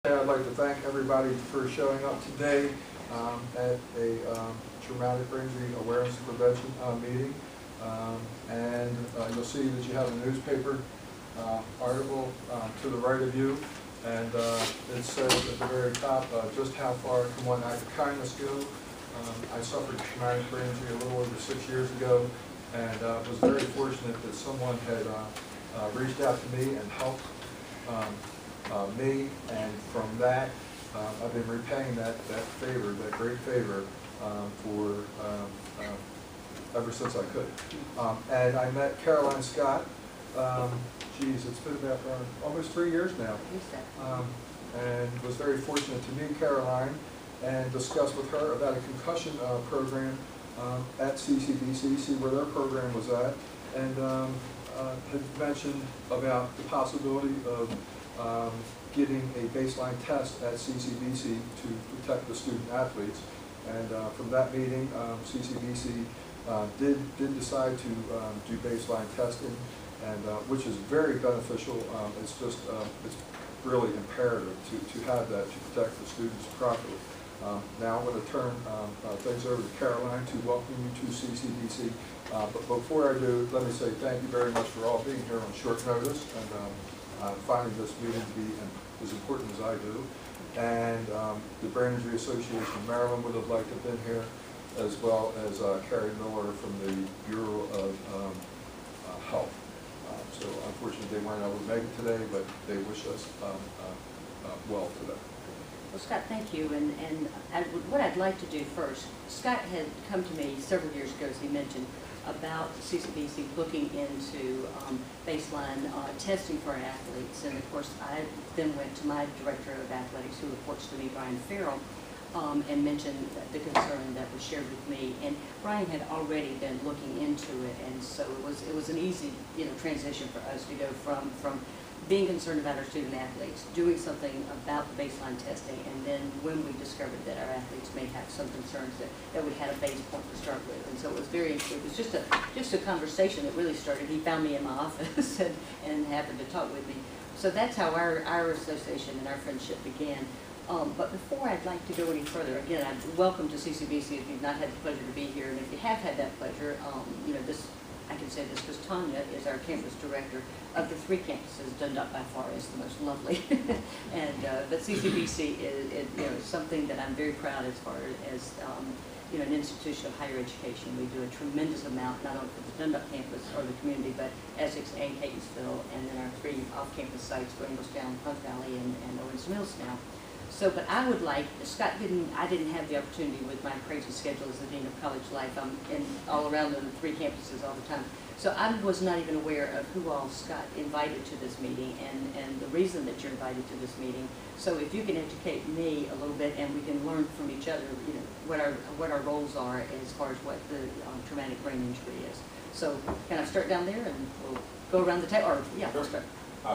I'd like to thank everybody for showing up today at a traumatic brain injury awareness and prevention meeting. You'll see that you have a newspaper article to the right of you, and it says at the very top just how far can one act of kindness go. I suffered traumatic brain injury a little over 6 years ago, and was very fortunate that someone had reached out to me and helped me, and from that I've been repaying that favor, that great favor, for ever since I could. And I met Caroline Scott. Geez, it's been about almost 3 years now. And was very fortunate to meet Caroline and discuss with her about a concussion program at CCBC, see where their program was at, and had mentioned about the possibility of getting a baseline test at CCBC to protect the student athletes. And from that meeting, CCBC did decide to do baseline testing, and which is very beneficial. It's just it's really imperative to have that to protect the students properly. Now I'm going to turn things over to Caroline to welcome you to CCBC. But before I do, let me say thank you very much for all being here on short notice and finding this meeting to be as important as I do. And the Brain Injury Association of Maryland would have liked to have been here, as well as Carrie Miller from the Bureau of Health. So unfortunately they weren't able to make it today, but they wish us well today. Well, Scott, thank you. And what I'd like to do first, Scott had come to me several years ago, as he mentioned, about CCBC looking into baseline testing for athletes. And of course, I then went to my director of athletics, who reports to me, Brian Farrell, and mentioned the concern that was shared with me. And Brian had already been looking into it, and so it was an easy transition for us to go from being concerned about our student athletes, doing something about the baseline testing, and then when we discovered that our athletes may have some concerns, that we had a base point to start with. And so it was just a conversation that really started. He found me in my office and happened to talk with me. So that's how our association and our friendship began. But before I'd like to go any further, again, welcome to CCBC if you've not had the pleasure to be here, and if you have had that pleasure, I can say this because Tanya is our campus director of the 3 campuses. Dundalk by far is the most lovely, but CCBC is something that I'm very proud as far as an institution of higher education. We do a tremendous amount, not only for the Dundalk campus or the community, but Essex and Catonsville, and then our 3 off-campus sites, Englishtown, Hunt Valley, and Owens Mills now. So, but I would like, I didn't have the opportunity with my crazy schedule as the Dean of College Life. I'm all around the 3 campuses all the time. So I was not even aware of who all Scott invited to this meeting and the reason that you're invited to this meeting. So if you can educate me a little bit and we can learn from each other, what our roles are as far as what the traumatic brain injury is. So can I start down there and we'll go around the table? Or yeah, we'll start.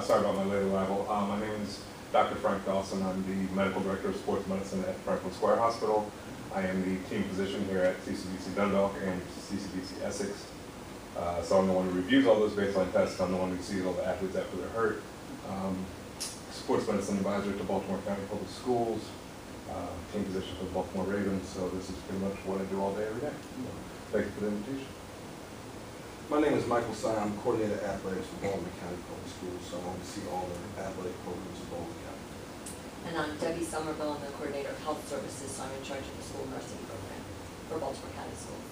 Sorry about my late arrival. My name is Dr. Frank Dawson. I'm the Medical Director of Sports Medicine at Franklin Square Hospital. I am the team physician here at CCBC Dundalk and CCBC Essex. So I'm the one who reviews all those baseline tests. I'm the one who sees all the athletes after they're hurt. Sports Medicine Advisor to Baltimore County Public Schools. Team physician for the Baltimore Ravens. So this is pretty much what I do all day, every day. Thank you for the invitation. My name is Michael Sy. I'm Coordinator of Athletics for Baltimore County Public Schools, so I oversee all the athletic programs in Baltimore County. And I'm Debbie Somerville. I'm the Coordinator of Health Services, so I'm in charge of the school nursing program for Baltimore County Schools.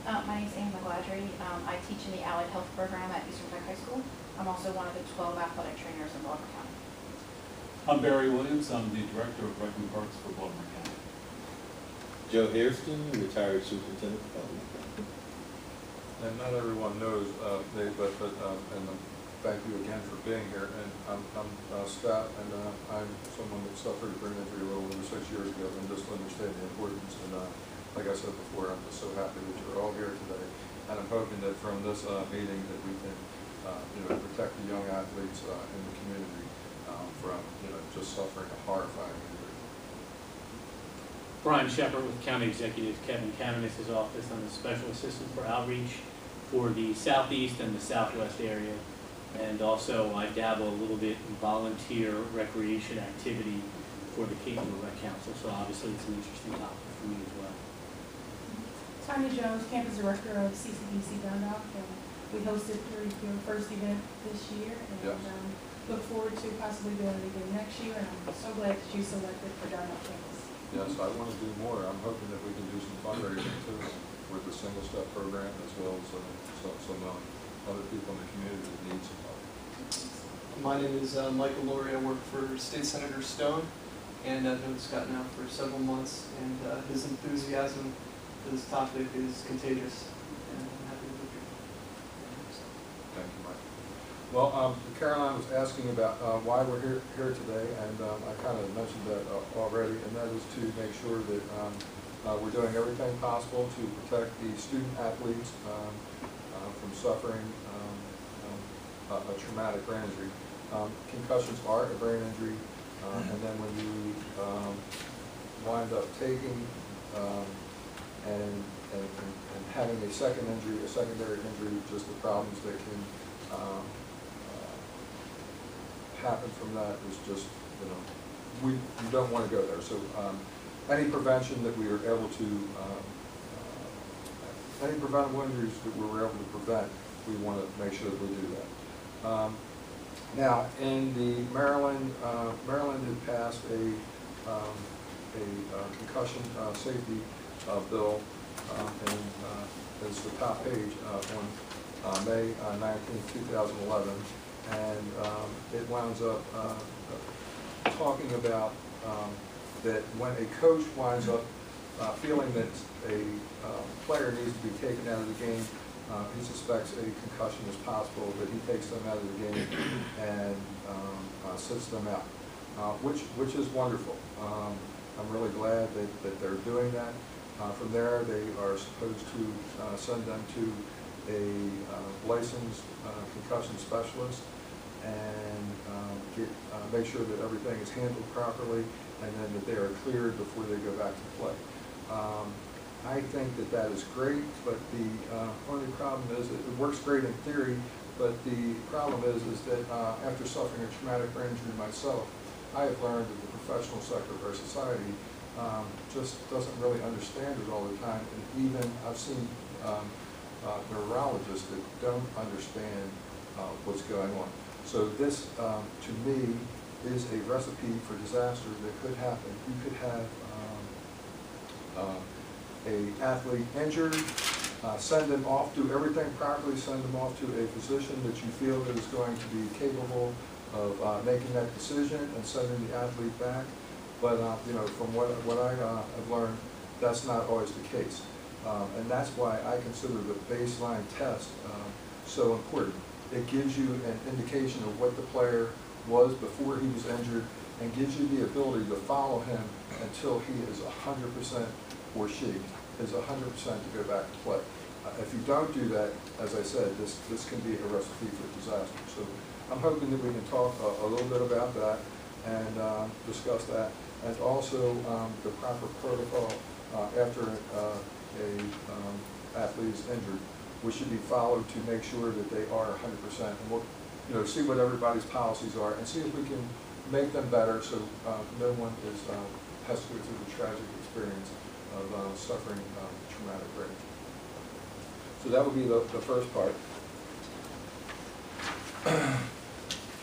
My name is Amy McGladry. I teach in the Allied Health program at Eastern Tech High School. I'm also one of the 12 athletic trainers in Baltimore County. I'm Barry Williams. I'm the Director of Rec and Parks for Baltimore County. Joe Hairston, retired superintendent of Baltimore County. And not everyone knows me, but thank you again for being here. And I'm Scott, and I'm someone that suffered a brain injury a little over 6 years ago, and just understand the importance. And like I said before, I'm just so happy that you're all here today. And I'm hoping that from this meeting that we can protect the young athletes in the community from just suffering a horrifying injury. Brian Shepard with County Executive Kevin Canonis' office. I'm the Special Assistant for Outreach for the Southeast and the Southwest area. And also I dabble a little bit in volunteer recreation activity for the Cable Rec Council, so obviously it's an interesting topic for me as well. Tanya Jones, Campus Director of CCBC Dundalk, and we hosted your first event this year, and Yes. Look forward to possibly doing it again next year, and I'm so glad that you selected for Dundalk campus. Yes, I want to do more. I'm hoping that we can do some fundraising too with the single step program as well as some other people in the community that need some help. My name is Michael Laurie. I work for State Senator Stone, and I've known Scott now for several months, and his enthusiasm for this topic is contagious, and I'm happy to be here. Thank you, Mike. Well, Caroline was asking about why we're here today, and I kind of mentioned that already, and that is to make sure that we're doing everything possible to protect the student athletes from suffering a traumatic brain injury. Concussions are a brain injury, and then when you wind up taking and having a second injury, a secondary injury, just the problems that can happen from that is just, you don't want to go there. So any prevention that we are able to, any preventable injuries that we were able to prevent, we want to make sure that we do that. Now, in the Maryland had passed a concussion safety bill, and it's the top page on May 19, 2011, and it winds up talking about that when a coach winds up feeling that a player needs to be taken out of the game, he suspects a concussion is possible, that he takes them out of the game and sits them out, which is wonderful. I'm really glad that they're doing that. From there, they are supposed to send them to a licensed concussion specialist and make sure that everything is handled properly, and then that they are cleared before they go back to play. I think that is great, but the only problem is that it works great in theory, but the problem is that after suffering a traumatic brain injury myself, I have learned that the professional sector of our society just doesn't really understand it all the time, and even I've seen neurologists that don't understand what's going on. So this, to me, is a recipe for disaster that could happen. You could have an athlete injured, send them off, do everything properly, send them off to a physician that you feel that is going to be capable of making that decision and sending the athlete back. But from what I have learned, that's not always the case. And that's why I consider the baseline test so important. It gives you an indication of what the player was before he was injured, and gives you the ability to follow him until he is 100%, or she is 100% to go back to play. If you don't do that, as I said, this can be a recipe for disaster. So I'm hoping that we can talk a little bit about that and discuss that, and also the proper protocol after a athlete is injured, which should be followed to make sure that they are 100%. And we'll see what everybody's policies are and see if we can make them better, so no one has to go through the tragic experience of suffering traumatic brain injury. So that would be the first part.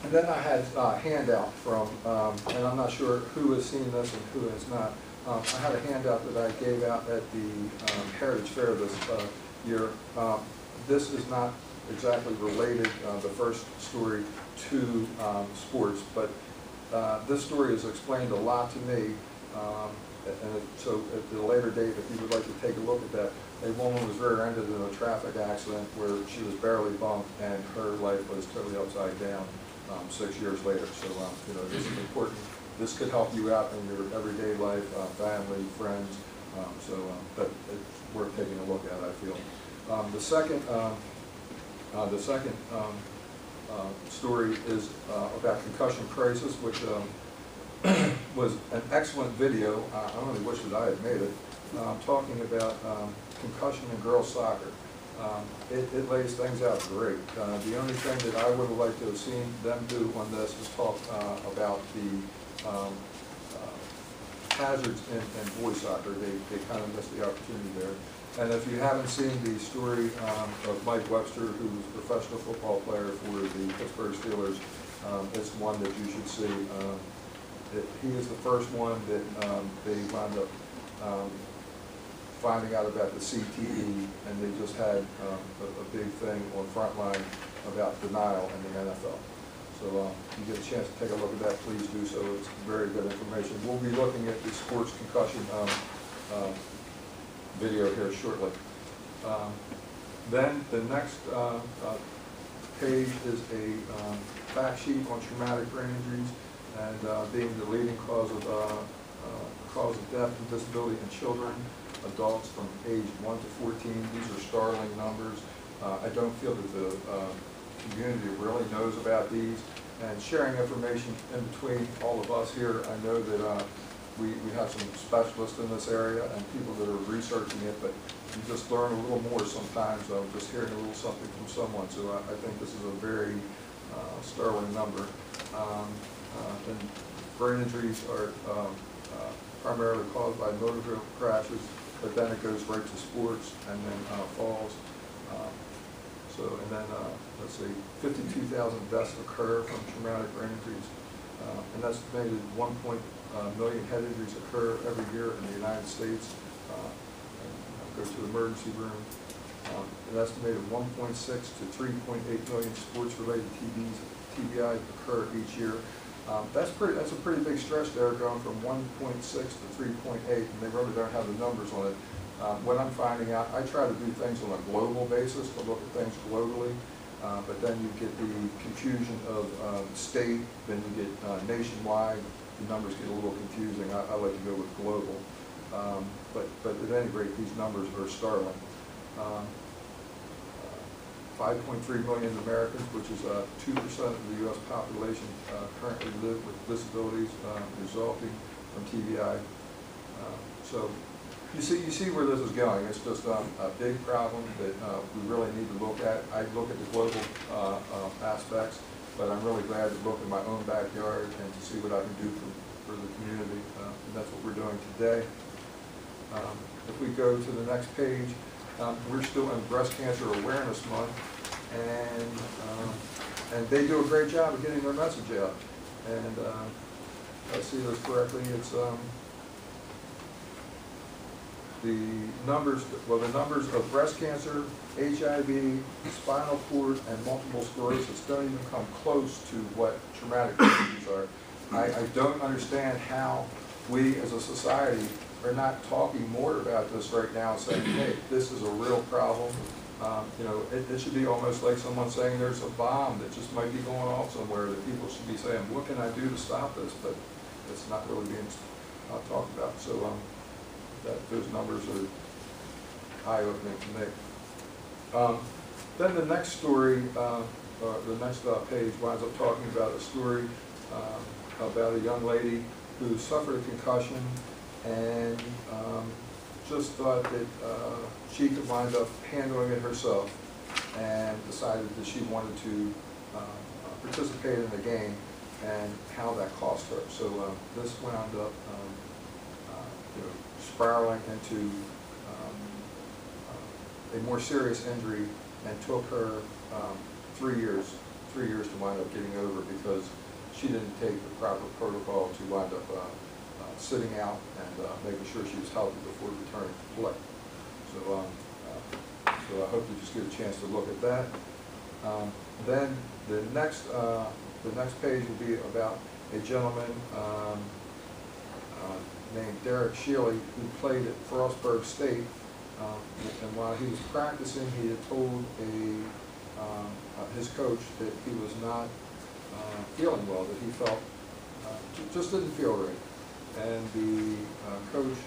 And then I had a handout from, and I'm not sure who has seen this and who has not. I had a handout that I gave out at the Heritage Fair this year. This is not exactly related, the first story, to sports, but this story has explained a lot to me. So at the later date, if you would like to take a look at that, a woman was rear-ended in a traffic accident where she was barely bumped and her life was totally upside down 6 years later. So this is important. This could help you out in your everyday life, family, friends. But it's worth taking a look at, I feel. The second story is about concussion crisis, which was an excellent video. I only wish that I had made it. Talking about concussion in girls soccer. It lays things out great. The only thing that I would have liked to have seen them do on this is talk about the hazards in boys soccer. They kind of missed the opportunity there. And if you haven't seen the story of Mike Webster, who's a professional football player for the Pittsburgh Steelers, it's one that you should see. He is the first one that they wound up finding out about the CTE, and they just had a big thing on Frontline about denial in the NFL. So if you get a chance to take a look at that, please do so. It's very good information. We'll be looking at the sports concussion video here shortly. Then the next page is a fact sheet on traumatic brain injuries and being the leading cause of death and disability in children, adults from age 1 to 14. These are startling numbers. I don't feel that the community really knows about these, and sharing information in between all of us here. I know that we have some specialists in this area and people that are researching it, but you just learn a little more sometimes just hearing a little something from someone. So I think this is a very startling number. And brain injuries are primarily caused by motor vehicle crashes, but then it goes right to sports and then falls. And then let's see, 52,000 deaths occur from traumatic brain injuries. An estimated 1 million head injuries occur every year in the United States. Go to the emergency room. An estimated 1.6 to 3.8 million sports-related TBIs occur each year. That's a pretty big stretch there, going from 1.6 to 3.8, and they really don't have the numbers on it. What I'm finding out, I try to do things on a global basis, to look at things globally, but then you get the confusion of state, then you get nationwide. The numbers get a little confusing. I like to go with global. But at any rate, these numbers are startling. 5.3 million Americans, which is 2% of the U.S. population, currently live with disabilities resulting from TBI. So you see where this is going. It's just a big problem that we really need to look at. I look at the global aspects, but I'm really glad to look in my own backyard and to see what I can do for the community. And that's what we're doing today. If we go to the next page, we're still in Breast Cancer Awareness Month, and they do a great job of getting their message out. And if I see this correctly, it's the numbers of breast cancer, HIV, spinal cord, and multiple sclerosis don't even come close to what traumatic injuries are. I don't understand how we as a society are not talking more about this right now, saying, hey, this is a real problem. It should be almost like someone saying there's a bomb that just might be going off somewhere, that people should be saying, what can I do to stop this? But it's not really being talked about. So those numbers are eye-opening to me. Then the next story, the next page winds up talking about a story about a young lady who suffered a concussion and just thought that she could wind up handling it herself, and decided that she wanted to participate in the game, and how that cost her. So this wound up spiraling into a more serious injury, and took her 3 years to wind up getting over, because she didn't take the proper protocol to wind up sitting out and making sure she was healthy before returning to play. So, so I hope you just get a chance to look at that. Then the next page will be about a gentleman named Derek Shealy, who played at Frostburg State. And while he was practicing, he had told his coach that he was not feeling well, that he felt just didn't feel right. And the coach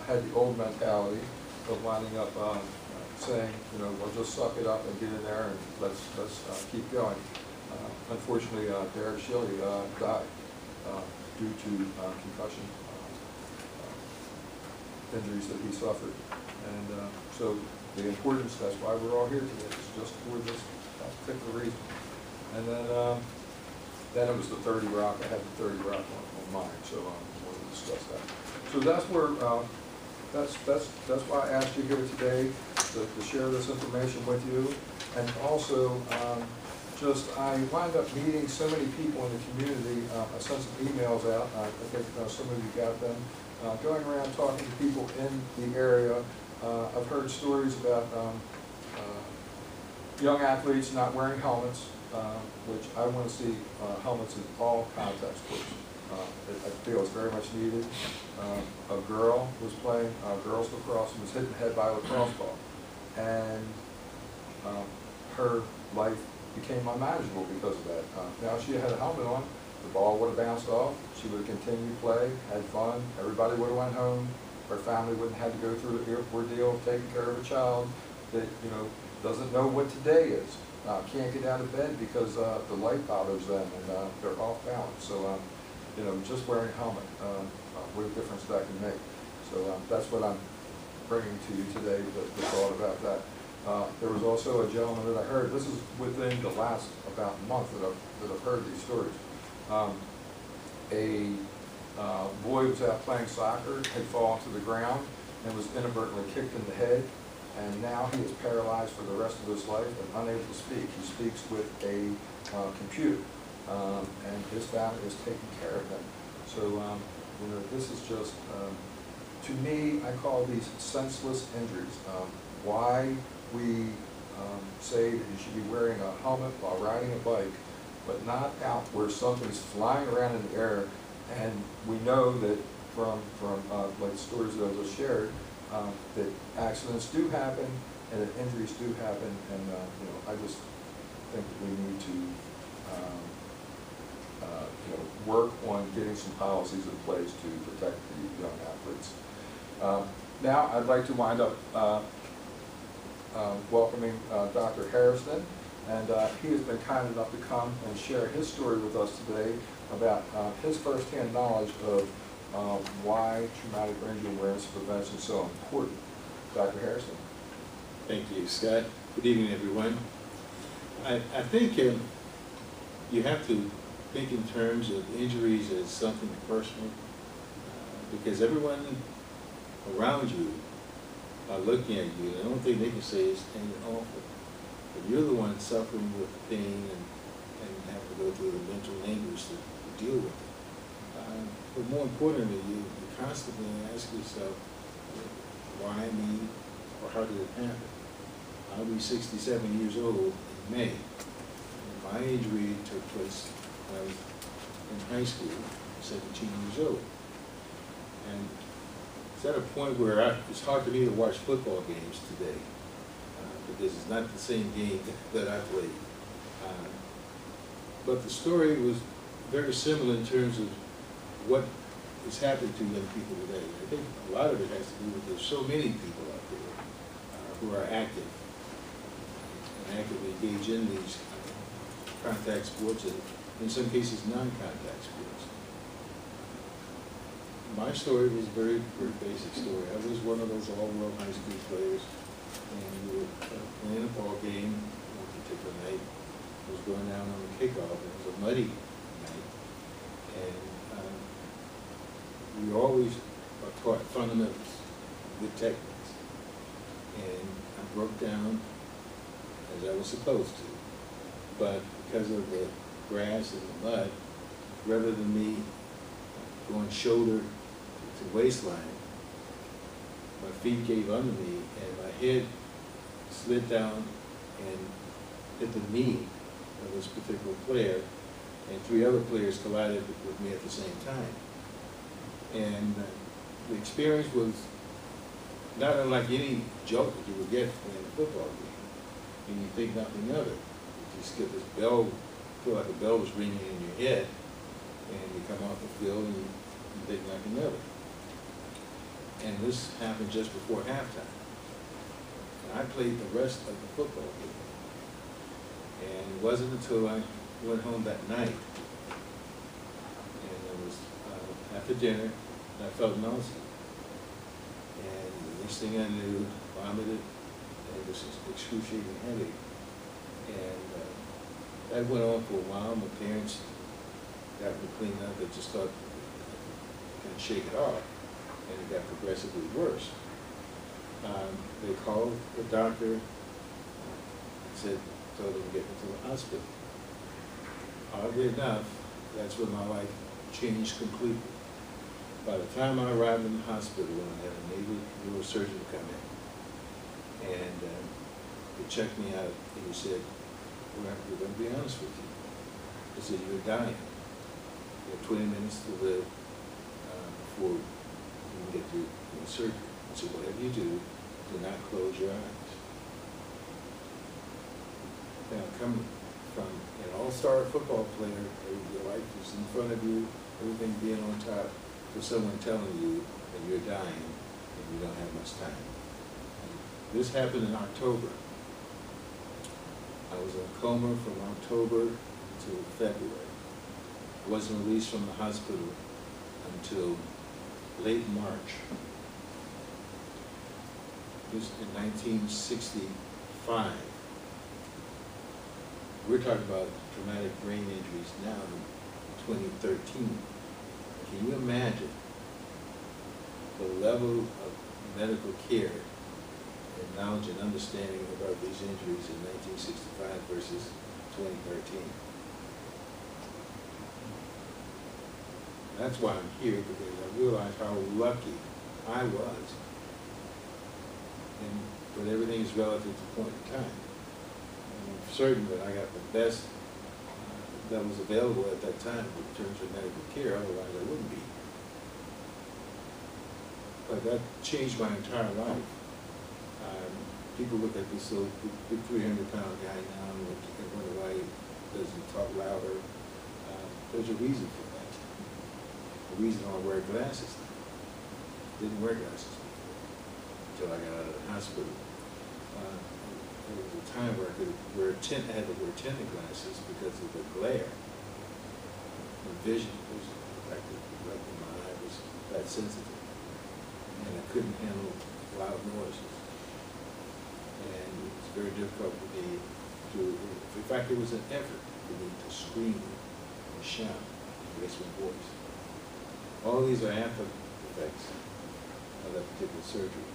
had the old mentality of winding up saying, well, just suck it up and get in there and let's keep going. Unfortunately, Derek Shealy died due to concussion injuries that he suffered. And so the importance, that's why we're all here today, is just for this particular reason. And then it was the 30 Rock. I had the 30 Rock on mine, so we'll discuss that. So that's where, that's why I asked you here today to share this information with you. And also, I wind up meeting so many people in the community. I sent some emails out. I think some of you got them. Going around talking to people in the area. I've heard stories about young athletes not wearing helmets, which I want to see helmets in all contact sports. I feel it's very much needed. A girl was playing girls lacrosse and was hit in the head by a lacrosse ball. And her life became unmanageable because of that. Now, if she had a helmet on, the ball would have bounced off, she would have continued to play, had fun, everybody would have went home, her family wouldn't have to go through the ordeal of taking care of a child that, doesn't know what today is, can't get out of bed because the light bothers them and they're off balance. So, just wearing a helmet, what a difference that can make. So that's what I'm bringing to you today, the thought about that. There was also a gentleman that I heard, this is within the last about month that I've heard these stories. A boy was out playing soccer, had fallen to the ground and was inadvertently kicked in the head, and now he is paralyzed for the rest of his life and unable to speak. He speaks with a computer, and his family is taking care of him. So, this is just, to me, I call these senseless injuries. Why we say that you should be wearing a helmet while riding a bike, but not out where something's flying around in the air, and we know that from like stories that I just shared, that accidents do happen and that injuries do happen, and I just think that we need to work on getting some policies in place to protect the young athletes. Now I'd like to wind up welcoming Dr. Harrison, and he has been kind enough to come and share his story with us today about his firsthand knowledge of why traumatic brain injury awareness and prevention is so important. Dr. Harrison. Thank you, Scott. Good evening, everyone. I think you have to think in terms of injuries as something personal, because everyone around you are looking at you, and the only thing they can say is anything awful. But you're the one suffering with the pain and have to go through the mental anguish to deal with it. But more importantly, you constantly ask yourself, why me, or how did it happen? I'll be 67 years old in May. And my injury took place when I was in high school, 17 years old. And it's at a point where it's hard for me to watch football games today, because it's not the same game that I played. But the story was very similar in terms of what is happening to young people today. I think a lot of it has to do with there's so many people out there who are active and actively engaged in these contact sports, and in some cases non-contact sports. My story was a very, very basic story. I was one of those all-world high school players, and we were playing a ball game one particular night. It was going down on the kickoff. It was a muddy night, and we always are taught fundamentals, good techniques, and I broke down as I was supposed to, but because of the grass and the mud, rather than me going shoulder to waistline, my feet gave under me and my head slid down and hit the knee of this particular player, and 3 other players collided with me at the same time. And the experience was not unlike any joke that you would get in a football game, and you think nothing of it. You just get this bell, feel like a bell was ringing in your head, and you come off the field and you think nothing of it. And this happened just before halftime. And I played the rest of the football game. And it wasn't until I went home that night, and it was after dinner, and I felt nausea. And the next thing I knew, vomited, and it was excruciating headache. And that went on for a while. My parents got me cleaned up. They just thought, kind of shake it off. and it got progressively worse. They called the doctor, told them to get me to the hospital. Oddly enough, that's when my life changed completely. By the time I arrived in the hospital, when I had a naval neurosurgeon come in, and he checked me out, and he said, we're going to be honest with you. He said, you're dying. You have 20 minutes to live before you can get to surgery. I said, whatever you do not close your eyes. Now, coming from an all-star football player, your life is in front of you, everything being on top, to someone telling you that you're dying and you don't have much time. This happened in October. I was in a coma from October to February. I wasn't released from the hospital until late March. This was in 1965. We're talking about traumatic brain injuries now in 2013. Can you imagine the level of medical care and knowledge and understanding about these injuries in 1965 versus 2013? That's why I'm here, because I realized how lucky I was. But everything is relative to point in time. And I'm certain that I got the best that was available at that time in terms of medical care, otherwise I wouldn't be. But that changed my entire life. People look at this little big 300-pound guy now and wonder why he doesn't talk louder. There's a reason for that. The reason I wear glasses now. Didn't wear glasses before until I got out of the hospital. There was a time where I had to wear tinted glasses because of the glare. The vision was, like my eye was that sensitive. And I couldn't handle loud noises. And it was very difficult for me to, in fact, it was an effort for me to scream and shout and raise my voice. All these are after effects of that particular surgery.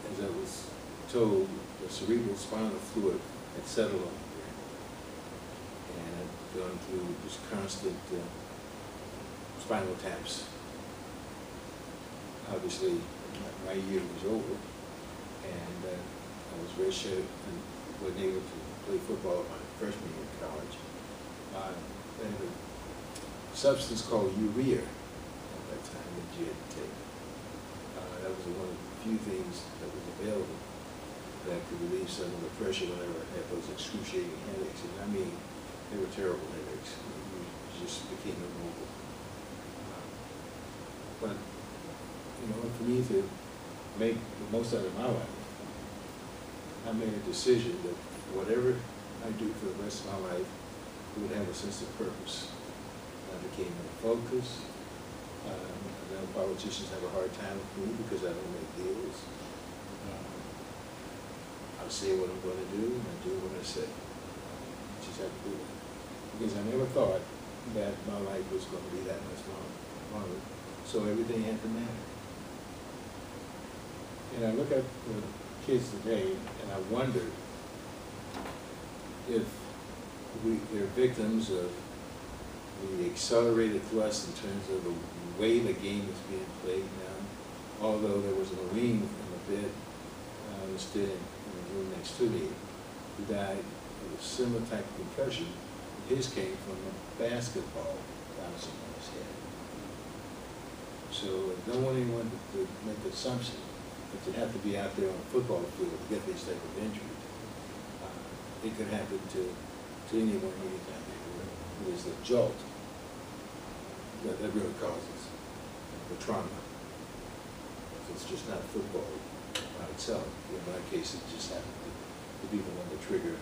As I was told, the cerebral spinal fluid had settled on the brain. And I'd gone through just constant spinal taps. Obviously, my year was over, and I was redshirted and wasn't able to play football my freshman year in college. They had a substance called urea at that time that you had to take. That was one of the few things that was available that could relieve some of the pressure whenever I had those excruciating headaches. And I mean, they were terrible headaches. You just became immobile. But, you know, for me to make the most out of my life, I made a decision that whatever I do for the rest of my life would have a sense of purpose. I became more focused. I know politicians have a hard time with me because I don't make deals. I say what I'm going to do, and I do what I say. I just have to do it. Because I never thought that my life was going to be that much longer. So everything had to matter. And I look at the kids today, and I wonder if they're victims of the accelerated thrust in terms of the way the game is being played now. Although there was a Marine in the bed, who stood in the room next to me, who died of a similar type of concussion. His came from a basketball bouncing on his head. So I don't want anyone to make the assumption that you have to be out there on a football field to get this type of injury. It could happen to anyone anytime. It is the jolt that really causes the trauma. It's just not football by itself. In my case, it just happened to be the one that triggered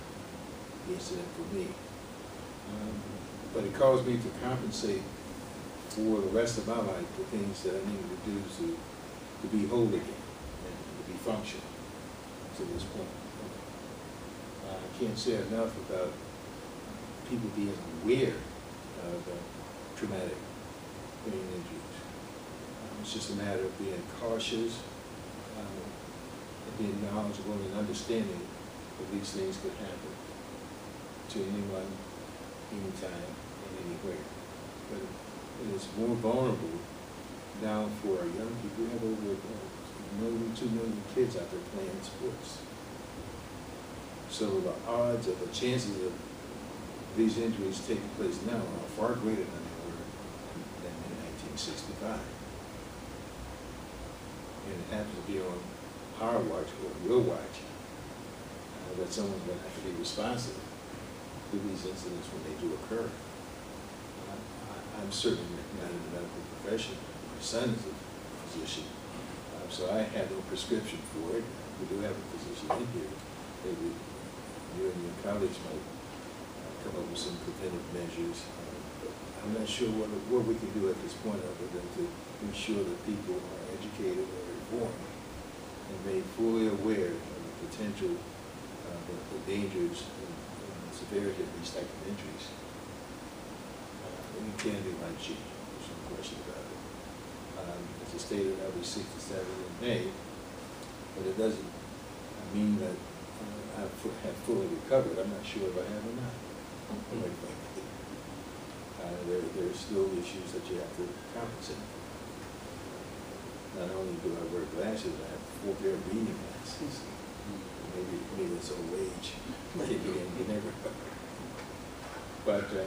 the incident for me. But it caused me to compensate for the rest of my life the things that I needed to do to be whole again and to be functional to this point. I can't say enough about people being aware of traumatic brain injuries. It's just a matter of being cautious, and being knowledgeable and understanding that these things could happen to anyone, anytime, and anywhere. But it is more vulnerable now for our young people. We have over 1 million, 2 million kids out there playing sports. So the odds of the chances of these injuries taking place now are far greater than they were in 1965. And it happens to be on our watch or your watch that someone's going to have to be responsible for these incidents when they do occur. I'm certainly not in the medical profession. My son is a physician, so I have no prescription for it. We do have a physician in here. Maybe you and your colleagues might come up with some preventive measures. I'm not sure what we can do at this point other than to ensure that people are educated or informed and made fully aware of the potential, the dangers and the severity of these type of injuries. We can be life-changing, there's no question about it. It's a stated I'll be 67 in May, but it doesn't mean that I have fully recovered. I'm not sure if I have or not. Quite frankly. There are still issues that you have to compensate for. Not only do I wear glasses, I have 4 pair of reading glasses. Maybe it's old age kicking in, you never know. But I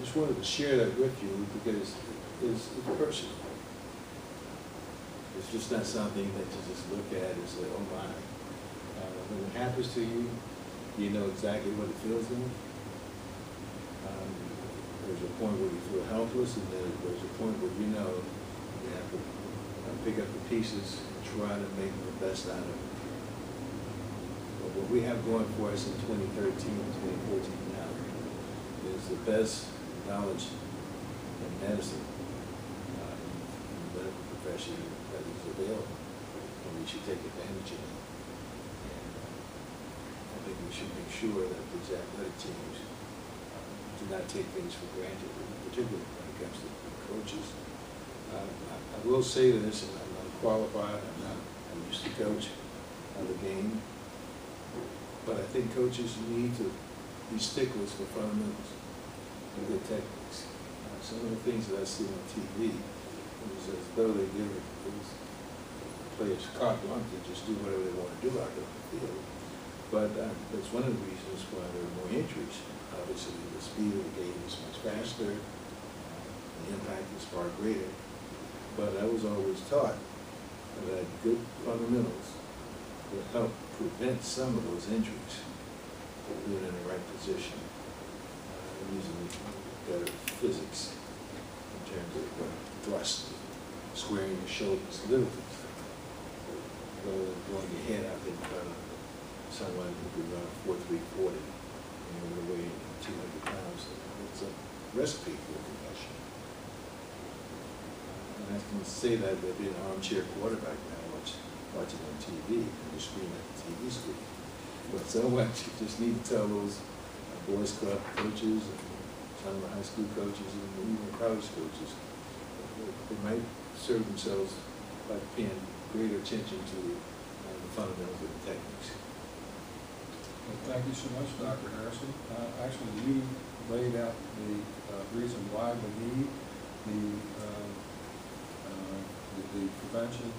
just wanted to share that with you because it's personal. It's just not something that you just look at and say, oh my. When it happens to you, you know exactly what it feels like. There's a point where you feel helpless, and then there's a point where you know you have to pick up the pieces and try to make the best out of it. But what we have going for us in 2013 and 2014 now is the best knowledge in medicine, in the medical profession that is available, and we should take advantage of it. I think we should make sure that these athletic teams do not take things for granted, particularly when it comes to coaches. I will say this, and I'm not qualified, I used to coach the game, but I think coaches need to be sticklers for fundamentals and good techniques. Some of the things that I see on TV is as though they give those players carte blanche to just do whatever they want to do out there on the field. But that's one of the reasons why there are more injuries. Obviously, the speed of the game is much faster, the impact is far greater. But I was always taught that good fundamentals will help prevent some of those injuries, being in the right position, using better physics in terms of thrust, squaring your shoulders, little things, rather than throwing your head out in front of someone who could run a 4.340 and would weigh 200 pounds. It's a recipe for a concussion. And I can say that they'd be an armchair quarterback now watching on TV and just scream at the TV screen. But so much you just need to tell those boys club coaches and some of the high school coaches and even college coaches they might serve themselves by paying greater attention to the fundamentals of the techniques. Well, thank you so much, Dr. Harrison. Actually, you laid out the reason why we need the prevention.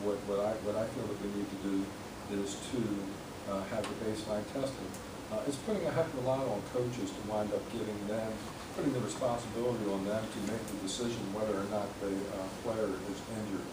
What I feel that we need to do is to have the baseline testing. It's putting a heck of a lot on coaches to wind up putting the responsibility on them to make the decision whether or not the player is injured.